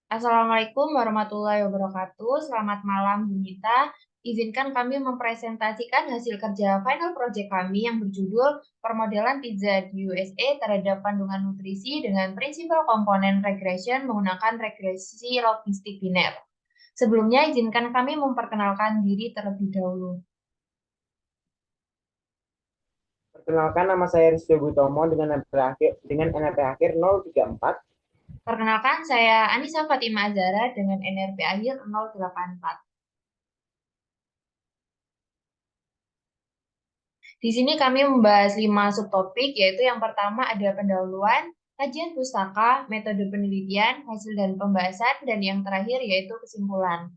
Assalamualaikum warahmatullahi wabarakatuh. Selamat malam, Bu Nita. Izinkan kami mempresentasikan hasil kerja final project kami yang berjudul Permodelan Pizza di USA terhadap kandungan nutrisi dengan prinsipal komponen regression menggunakan regresi logistik biner. Sebelumnya, izinkan kami memperkenalkan diri terlebih dahulu. Perkenalkan, nama saya Rizky Gutomo dengan NRP akhir 034. Perkenalkan, saya Anissa Fatima Azara dengan NRP akhir 084. Di sini kami membahas 5 subtopik, yaitu yang pertama ada pendahuluan, kajian pustaka, metode penelitian, hasil dan pembahasan, dan yang terakhir yaitu kesimpulan.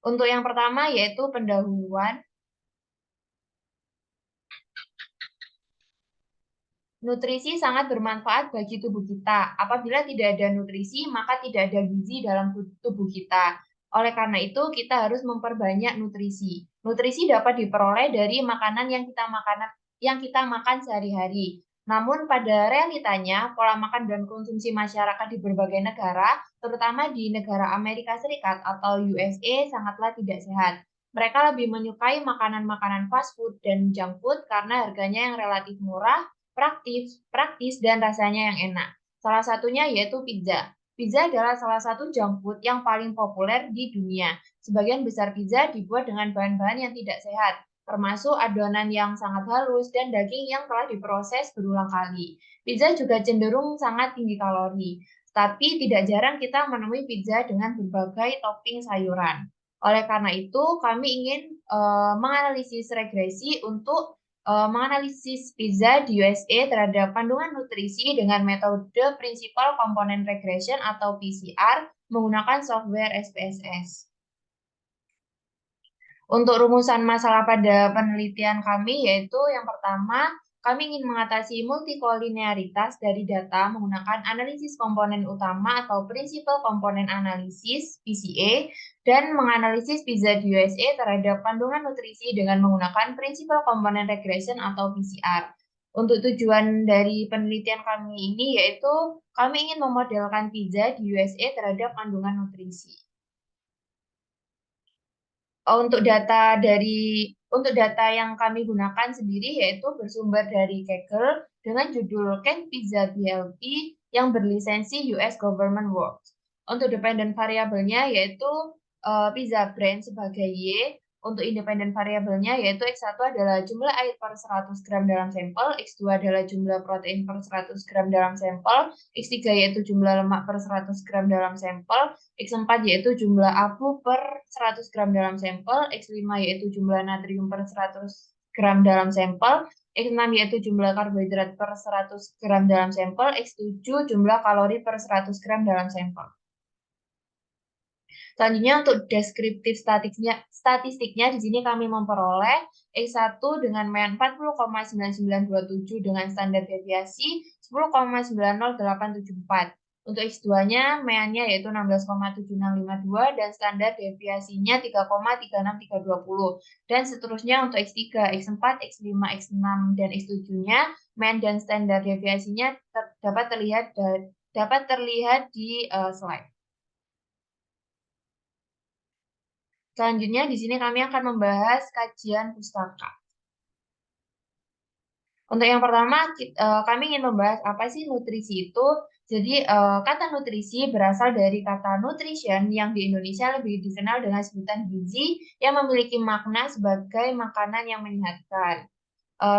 Untuk yang pertama yaitu pendahuluan, nutrisi sangat bermanfaat bagi tubuh kita. Apabila tidak ada nutrisi, maka tidak ada gizi dalam tubuh kita. Oleh karena itu, kita harus memperbanyak nutrisi. Nutrisi dapat diperoleh dari makanan yang kita makan sehari-hari. Namun pada realitanya, pola makan dan konsumsi masyarakat di berbagai negara, terutama di negara Amerika Serikat atau USA, sangatlah tidak sehat. Mereka lebih menyukai makanan-makanan fast food dan junk food karena harganya yang relatif murah, praktis dan rasanya yang enak. Salah satunya yaitu pizza. Pizza adalah salah satu junk food yang paling populer di dunia. Sebagian besar pizza dibuat dengan bahan-bahan yang tidak sehat, termasuk adonan yang sangat halus dan daging yang telah diproses berulang kali. Pizza juga cenderung sangat tinggi kalori, tapi tidak jarang kita menemui pizza dengan berbagai topping sayuran. Oleh karena itu, kami ingin menganalisis regresi untuk menganalisis pizza di USA terhadap kandungan nutrisi dengan metode Principal Component Regression atau PCR menggunakan software SPSS. Untuk rumusan masalah pada penelitian kami yaitu yang pertama, kami ingin mengatasi multikolinearitas dari data menggunakan analisis komponen utama atau Principal Component Analysis (PCA) dan menganalisis pizza di USA terhadap kandungan nutrisi dengan menggunakan Principal Component Regression atau PCR. Untuk tujuan dari penelitian kami ini yaitu kami ingin memodelkan pizza di USA terhadap kandungan nutrisi. Untuk data yang kami gunakan sendiri yaitu bersumber dari Kaggle dengan judul Can Pizza Be Healthy yang berlisensi US Government Works. Untuk dependent variabelnya yaitu pizza brand sebagai Y. Untuk independent variabelnya yaitu X1 adalah jumlah air per 100 gram dalam sampel, X2 adalah jumlah protein per 100 gram dalam sampel, X3 yaitu jumlah lemak per 100 gram dalam sampel, X4 yaitu jumlah abu per 100 gram dalam sampel, X5 yaitu jumlah natrium per 100 gram dalam sampel, X6 yaitu jumlah karbohidrat per 100 gram dalam sampel, X7 jumlah kalori per 100 gram dalam sampel. Selanjutnya untuk deskriptif statistiknya di sini kami memperoleh X1 dengan mean 40,9927 dengan standar deviasi 10,90,874. Untuk X2-nya meannya yaitu 16,7652 dan standar deviasinya 3,36320. Dan seterusnya untuk X3, X4, X5, X6 dan X7-nya mean dan standar deviasinya dapat terlihat di slide. Selanjutnya di sini kami akan membahas kajian pustaka. Untuk yang pertama, kami ingin membahas apa sih nutrisi itu. Jadi, kata nutrisi berasal dari kata nutrition yang di Indonesia lebih dikenal dengan sebutan gizi yang memiliki makna sebagai makanan yang menyehatkan.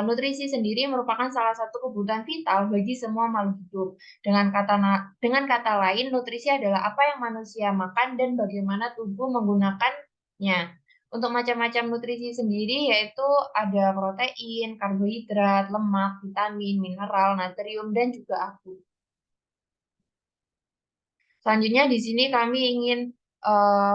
Nutrisi sendiri merupakan salah satu kebutuhan vital bagi semua makhluk hidup. Dengan kata lain, nutrisi adalah apa yang manusia makan dan bagaimana tubuh menggunakannya. Untuk macam-macam nutrisi sendiri yaitu ada protein, karbohidrat, lemak, vitamin, mineral, natrium, dan juga abu. Selanjutnya di sini kami ingin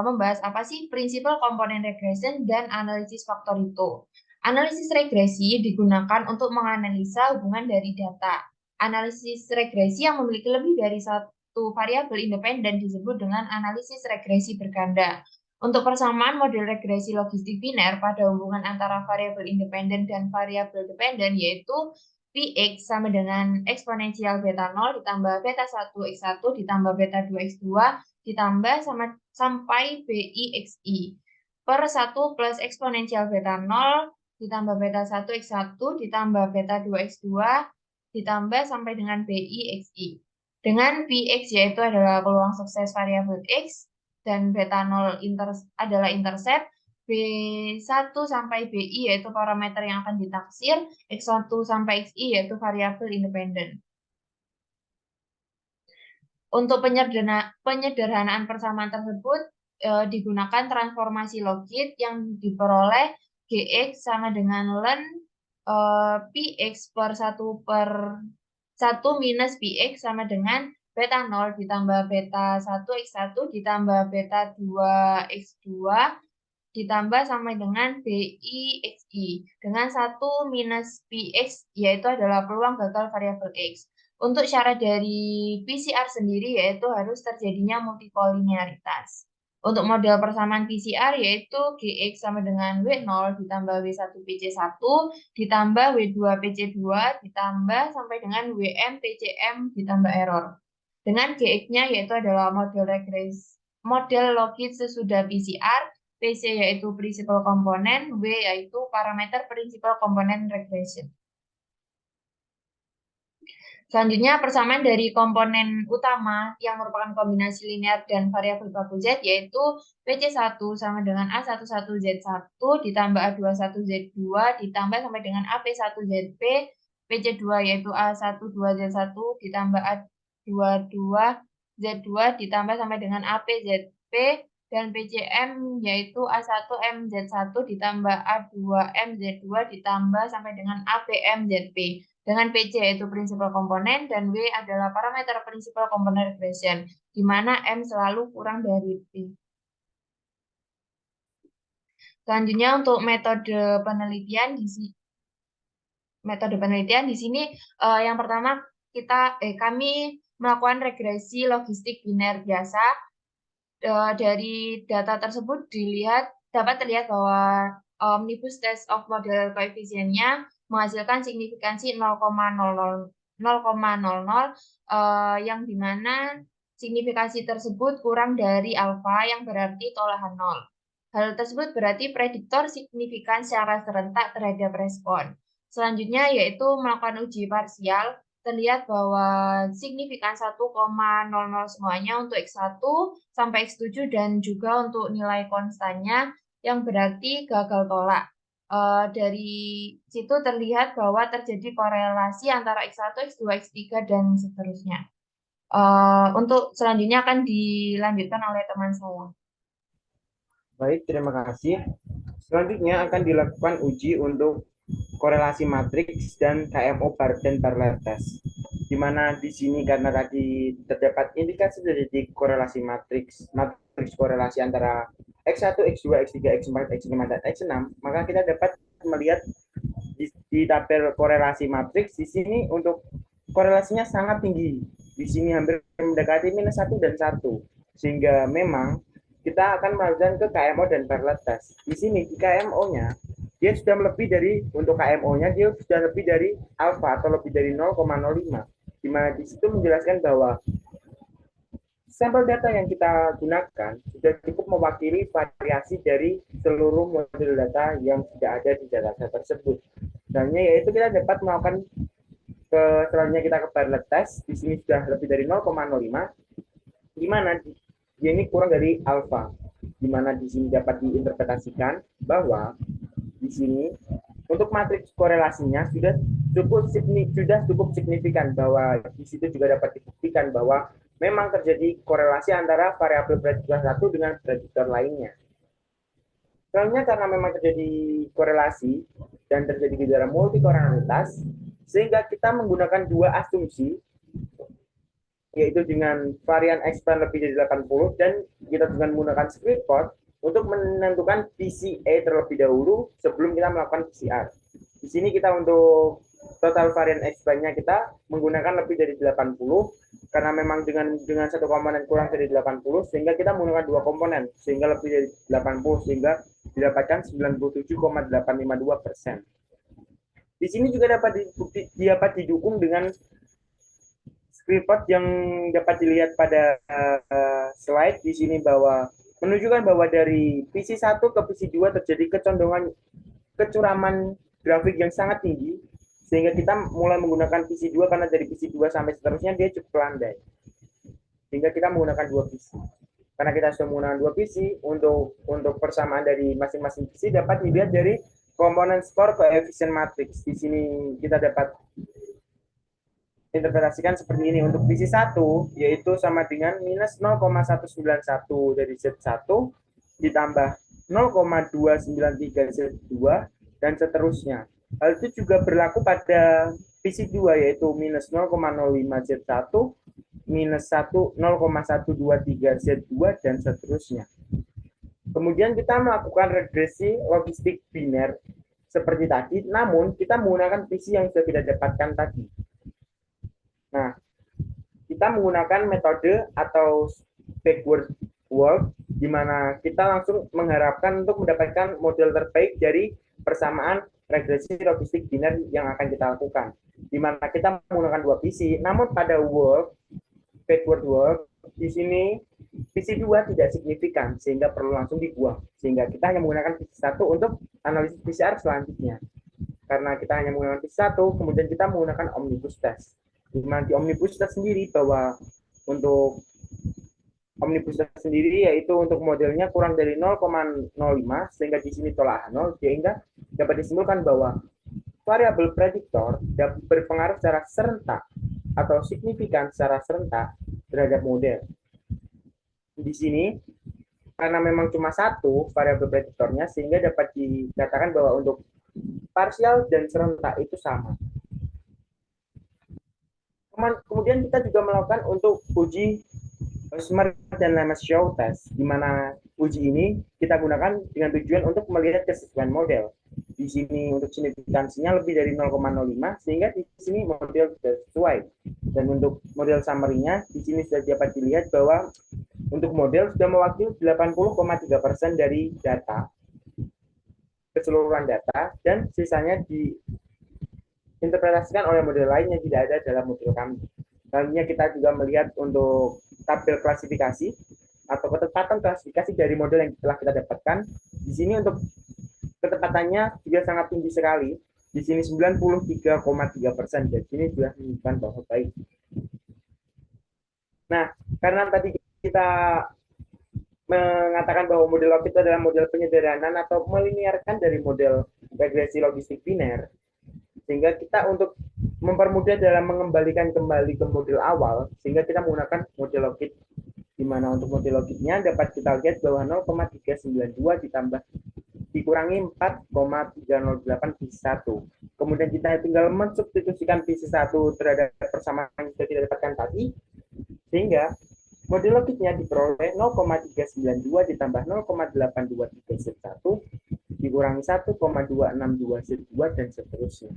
membahas apa sih prinsipal komponen regression dan analisis faktor itu. Analisis regresi digunakan untuk menganalisa hubungan dari data. Analisis regresi yang memiliki lebih dari satu variabel independen disebut dengan analisis regresi berganda. Untuk persamaan model regresi logistik biner pada hubungan antara variabel independen dan variabel dependen yaitu Px sama dengan eksponensial beta 0 ditambah beta 1 X1 ditambah beta 2 X2 ditambah sampai BI per 1 plus eksponensial beta 0 ditambah beta 1 X1 ditambah beta 2 X2 ditambah sampai dengan BI. Dengan Px yaitu adalah peluang sukses variabel X dan beta 0 adalah intercept, B1 sampai BI yaitu parameter yang akan ditaksir, X1 sampai XI yaitu variabel independen. Untuk penyederhanaan persamaan tersebut digunakan transformasi logit yang diperoleh Gx sama dengan ln Px per 1 minus Px sama dengan beta 0 ditambah beta 1 X1 ditambah beta 2 X2 ditambah sampai dengan BI dengan 1 minus PX yaitu adalah peluang gagal variabel X. Untuk syarat dari PCR sendiri yaitu harus terjadinya multikolinearitas. Untuk model persamaan PCR yaitu Gx sama dengan W0 ditambah W1 PC1 ditambah W2 PC2 ditambah sampai dengan WM PCM ditambah error. Dengan Gx-nya yaitu adalah model logit sesudah PCR, PC yaitu principal komponen, W yaitu parameter principal komponen regression. Selanjutnya persamaan dari komponen utama yang merupakan kombinasi linear dan variabel baku Z yaitu PC1 sama dengan A11Z1 ditambah A21Z2 ditambah sampai dengan AP1ZP, PC2 yaitu A12Z1 ditambah A22Z2 ditambah sampai dengan APZP, dan PCM yaitu A1MZ1 ditambah A2MZ2 ditambah sampai dengan APMZP. Dengan PC yaitu prinsipal komponen dan W adalah parameter prinsipal komponen regression, di mana M selalu kurang dari P. Selanjutnya untuk metode penelitian di sini yang pertama kami melakukan regresi logistik biner biasa. Dari data tersebut dapat terlihat bahwa omnibus test of model koefisiennya menghasilkan signifikansi 0,00 yang dimana signifikansi tersebut kurang dari alfa yang berarti tolahan 0. Hal tersebut berarti prediktor signifikan secara serentak terhadap respon. Selanjutnya yaitu melakukan uji parsial. Terlihat bahwa signifikan 1,00 semuanya untuk X1 sampai X7 dan juga untuk nilai konstannya yang berarti gagal tolak. Dari situ terlihat bahwa terjadi korelasi antara X1, X2, X3, dan seterusnya. Untuk selanjutnya akan dilanjutkan oleh teman saya. Baik, terima kasih. Selanjutnya akan dilakukan uji untuk korelasi matriks dan KMO dan parallel test. Di mana di sini karena tadi terdapat indikasi terjadi korelasi matriks korelasi antara X1, X2, X3, X4, X5, dan X6, maka kita dapat melihat di tabel korelasi matriks di sini untuk korelasinya sangat tinggi. Di sini hampir mendekati -1 dan 1. Sehingga memang kita akan melakukan ke KMO dan parallel test. Di sini di KMO-nya dia sudah lebih dari, untuk KMO-nya dia sudah lebih dari alfa atau lebih dari 0,05, di mana di situ menjelaskan bahwa sampel data yang kita gunakan sudah cukup mewakili variasi dari seluruh model data yang sudah ada di dataset tersebut. Dan yaitu kita dapat melakukan selanjutnya kita ke parallel test. Di sini sudah lebih dari 0,05, di mana dia ini kurang dari alfa, di mana di sini dapat diinterpretasikan bahwa di sini untuk matriks korelasinya sudah cukup signifikan, bahwa di situ juga dapat dibuktikan bahwa memang terjadi korelasi antara variabel prediktor satu dengan prediktor lainnya. Selanjutnya karena memang terjadi korelasi dan terjadi gejala multikorelalitas, sehingga kita menggunakan dua asumsi, yaitu dengan varian expand lebih dari 80 dan kita dengan menggunakan split code untuk menentukan PCA terlebih dahulu sebelum kita melakukan PCR. Di sini kita untuk total varian expand-nya kita menggunakan lebih dari 80 karena memang dengan satu komponen kurang dari 80 sehingga kita menggunakan dua komponen sehingga lebih dari 80 sehingga didapatkan 97,852%. Di sini juga dapat didukung dengan screenshot yang dapat dilihat pada slide di sini bahwa menunjukkan bahwa dari PC1 ke PC2 terjadi kecondongan kecuraman grafik yang sangat tinggi sehingga kita mulai menggunakan PC2 karena dari PC2 sampai seterusnya dia cukup landai. Sehingga kita menggunakan dua PC. Karena kita sudah menggunakan dua PC, untuk persamaan dari masing-masing PC dapat dilihat dari komponen skor koefisien matriks. Di sini kita dapat interpretasikan seperti ini. Untuk PC1 yaitu sama dengan minus 0,191 dari Z1 ditambah 0,293 Z2 dan seterusnya. Hal itu juga berlaku pada PC2 yaitu minus 0,05 Z1, minus 0,123 Z2 dan seterusnya. Kemudian kita melakukan regresi logistik biner seperti tadi, namun kita menggunakan PC yang sudah kita dapatkan tadi. Nah, kita menggunakan metode atau backward work, di mana kita langsung mengharapkan untuk mendapatkan model terbaik dari persamaan regresi logistik biner yang akan kita lakukan. Di mana kita menggunakan dua PC, namun pada backward work, di sini PC2 tidak signifikan, sehingga perlu langsung dibuang. Sehingga kita hanya menggunakan PC1 untuk analisis PCR selanjutnya. Karena kita hanya menggunakan PC1, kemudian kita menggunakan omnibus test. Di mana di omnibus test sendiri bahwa untuk omnibus test sendiri yaitu untuk modelnya kurang dari 0,05 sehingga di sini tolak 0 sehingga dapat disimpulkan bahwa variabel prediktor dapat berpengaruh secara serentak atau signifikan secara serentak terhadap model. Di sini karena memang cuma satu variabel prediktornya sehingga dapat dikatakan bahwa untuk parsial dan serentak itu sama. Kemudian kita juga melakukan untuk uji Smart dan Lemeshow test, di mana uji ini kita gunakan dengan tujuan untuk melihat kesesuaian model. Di sini untuk signifikansinya lebih dari 0,05 sehingga di sini model sudah sesuai. Dan untuk model summary-nya di sini sudah dapat dilihat bahwa untuk model sudah mewakili 80,3% dari data, keseluruhan data, dan sisanya diinterpretasikan oleh model lain yang tidak ada dalam model kami. Selanjutnya kita juga melihat untuk tabel klasifikasi atau ketepatan klasifikasi dari model yang telah kita dapatkan. Di sini untuk ketepatannya juga sangat tinggi sekali. Di sini 93,3%. Jadi ini sudah menunjukkan bahwa baik. Nah, karena tadi kita mengatakan bahwa model logik itu adalah model penyederhanaan atau melinearkan dari model regresi logistik biner, sehingga kita untuk mempermudah dalam mengembalikan kembali ke model awal, sehingga kita menggunakan model logik, di mana untuk model logiknya dapat kita lihat bahwa 0,392 ditambah dikurangi 4,308 PC1. Kemudian kita tinggal mensubstitusikan PC1 terhadap persamaan yang sudah kita dapatkan tadi, sehingga model logiknya diperoleh 0,392 ditambah 0,823 Z1 dikurangi 1,262 Z2 dan seterusnya.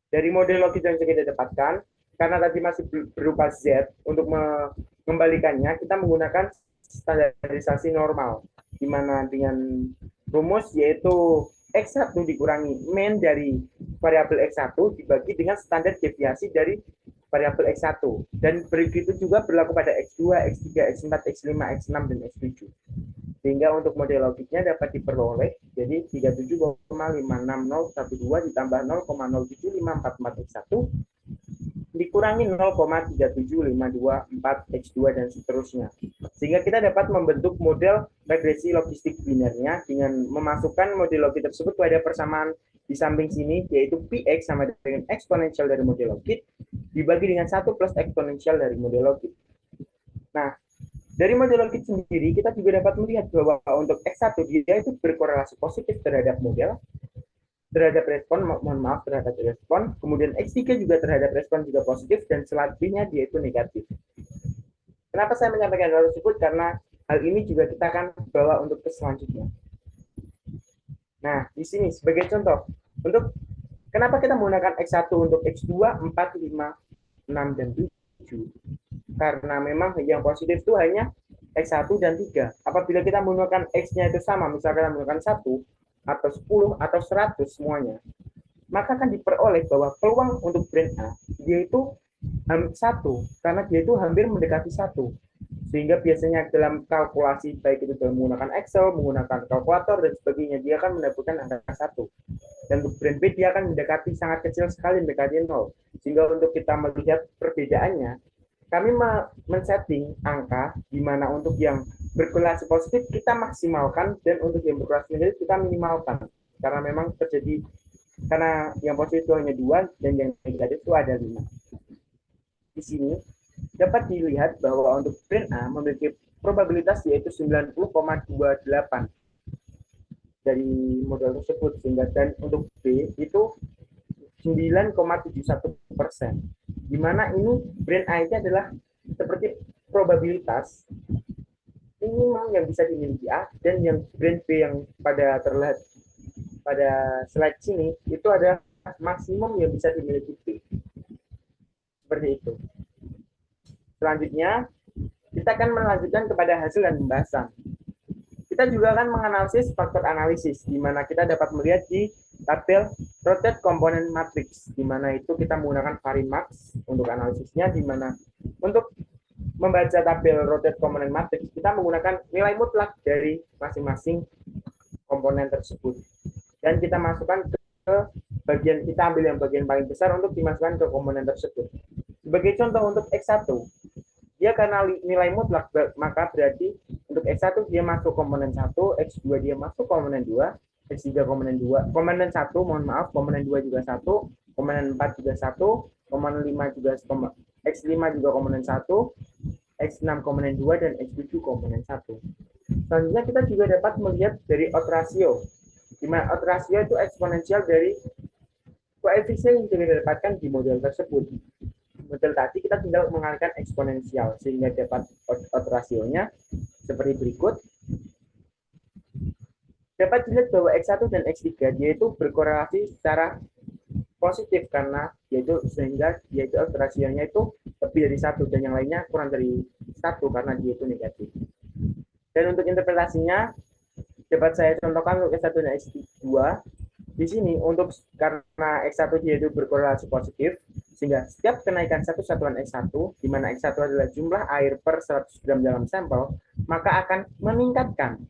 Dari model logik yang kita dapatkan, karena tadi masih berupa Z, untuk mengembalikannya kita menggunakan standarisasi normal, di mana dengan rumus yaitu X1 dikurangi mean dari variabel X1 dibagi dengan standar deviasi dari variabel X1. Dan begitu juga berlaku pada X2, X3, X4, X5, X6, dan X7. Sehingga untuk model logiknya dapat diperoleh jadi 37,56012 ditambah 0,07544 X1 dikurangi 0,37524 X2 dan seterusnya. Sehingga kita dapat membentuk model regresi logistik binernya dengan memasukkan model logik tersebut pada persamaan di samping sini, yaitu Px sama dengan eksponensial dari model logik dibagi dengan 1 plus eksponensial dari model logik. Nah, dari model logik sendiri kita juga dapat melihat bahwa untuk X1 dia itu berkorelasi positif terhadap model, terhadap respon, terhadap respon, kemudian X3 juga terhadap respon juga positif, dan selanjutnya dia itu negatif. Kenapa saya menyampaikan hal tersebut? Karena hal ini juga kita akan bawa untuk ke selanjutnya. Nah, di sini sebagai contoh, untuk kenapa kita menggunakan X1 untuk X2, 4, 5, 6, dan 7? Karena memang yang positif itu hanya X1 dan 3. Apabila kita menggunakan X-nya itu sama, misalkan kita menggunakan 1, atau 10, atau 100 semuanya, maka akan diperoleh bahwa peluang untuk brand A dia itu satu, karena dia itu hampir mendekati satu. Sehingga biasanya dalam kalkulasi, baik itu dalam menggunakan Excel, menggunakan kalkulator, dan sebagainya, dia akan mendapatkan angka satu. Dan untuk brand B, dia akan mendekati sangat kecil sekali, mendekati nol. Sehingga untuk kita melihat perbedaannya, kami men-setting angka di mana untuk yang berkorelasi positif kita maksimalkan, dan untuk yang berkorelasi negatif kita minimalkan. Karena memang terjadi, karena yang positif itu hanya 2 dan yang negatif itu ada 5. Di sini dapat dilihat bahwa untuk brand A memiliki probabilitas yaitu 90,28 dari model tersebut, sehingga dan untuk B itu 9,71%. Di mana ini brand A itu adalah seperti probabilitas minimal yang bisa dimiliki A, dan yang brand B yang pada terlihat pada slide sini itu ada maksimum yang bisa dimiliki B. Seperti itu. Selanjutnya, kita akan melanjutkan kepada hasil dan pembahasan. Kita juga akan menganalisis faktor analisis, di mana kita dapat melihat di tabel rotate component matrix, di mana itu kita menggunakan Varimax untuk analisisnya, di mana untuk membaca tabel rotate component matrix, kita menggunakan nilai mutlak dari masing-masing komponen tersebut. Dan kita masukkan ke bagian, kita ambil yang bagian paling besar untuk dimasukkan ke komponen tersebut. Sebagai contoh untuk X1, dia karena nilai mutlak, maka berarti untuk X1 dia masuk komponen 1, X2 dia masuk komponen 2, X3 komponen 2, komponen 1, mohon maaf, komponen 2 juga 1, komponen 4 juga 1, komponen 5 juga, X5 juga komponen 1, X6 komponen 2, dan X7 komponen 1. Selanjutnya kita juga dapat melihat dari odds ratio, di mana odds ratio itu eksponensial dari koefisien yang kita dapatkan di model tersebut. Model tadi kita tinggal mengalihkan eksponensial, sehingga dapat odds rasionya seperti berikut. Dapat dilihat bahwa X1 dan X3 dia itu berkorelasi secara positif, karena yaitu sehingga yaitu odds rasionya itu lebih dari 1, dan yang lainnya kurang dari 1 karena dia itu negatif. Dan untuk interpretasinya dapat saya contohkan untuk X1 dan X2. Di sini untuk karena X1 dia itu berkorelasi positif, sehingga setiap kenaikan satu satuan X1, di mana X1 adalah jumlah air per 100 gram dalam sampel, maka akan meningkatkan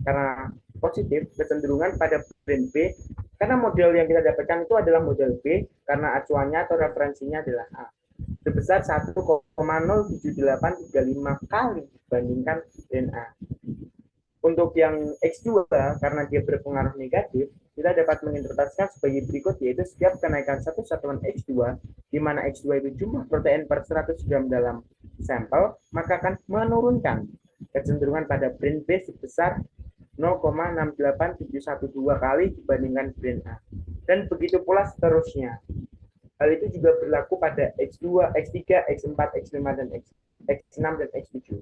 karena positif kecenderungan pada brand B, karena model yang kita dapatkan itu adalah model B, karena acuannya atau referensinya adalah A, sebesar 1,07835 kali dibandingkan brand A. Untuk yang X2, karena dia berpengaruh negatif, kita dapat menginterpretasikan sebagai berikut, yaitu setiap kenaikan satu satuan X2, di mana X2 itu jumlah protein per 100 gram dalam sampel, maka akan menurunkan kecenderungan pada brand B sebesar 0,68712 kali dibandingkan brand A. Dan begitu pula seterusnya. Hal itu juga berlaku pada X2, X3, X4, X5, dan X6, dan X7.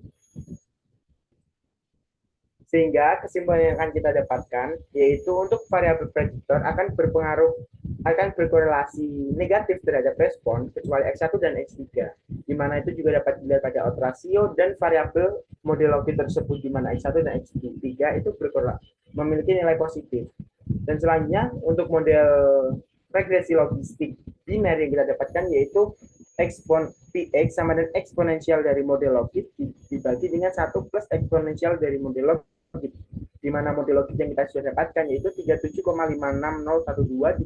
Sehingga kesimpulan yang akan kita dapatkan yaitu untuk variabel prediktor akan berkorelasi negatif terhadap respon kecuali X1 dan X3, di mana itu juga dapat dilihat pada odds ratio dan variabel model logit tersebut, di mana X1 dan X3 itu memiliki nilai positif. Dan selanjutnya untuk model regresi logistik biner yang kita dapatkan yaitu Px sama dengan eksponensial dari model logit dibagi dengan 1 plus eksponensial dari model logit, di mana model logit yang kita sudah dapatkan yaitu 37,56012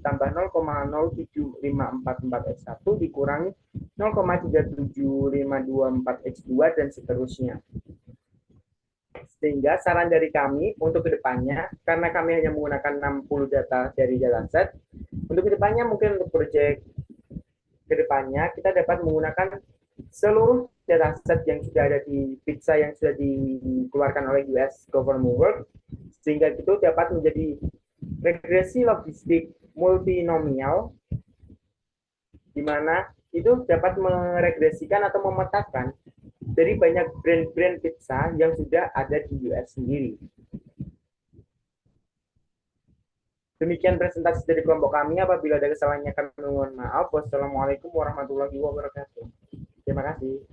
ditambah 0,07544x1 dikurangi 0,37524x2 dan seterusnya. Sehingga saran dari kami untuk kedepannya, karena kami hanya menggunakan 60 data dari dataset, untuk kedepannya mungkin untuk proyek kedepannya kita dapat menggunakan seluruh dataset yang sudah ada di PITSA yang sudah dikeluarkan oleh US Government Work, sehingga itu dapat menjadi regresi logistik multinomial, di mana itu dapat meregresikan atau memetakan dari banyak brand-brand pizza yang sudah ada di US sendiri. Demikian presentasi dari kelompok kami. Apabila ada kesalahannya kami mohon maaf. Wassalamualaikum warahmatullahi wabarakatuh. Terima kasih.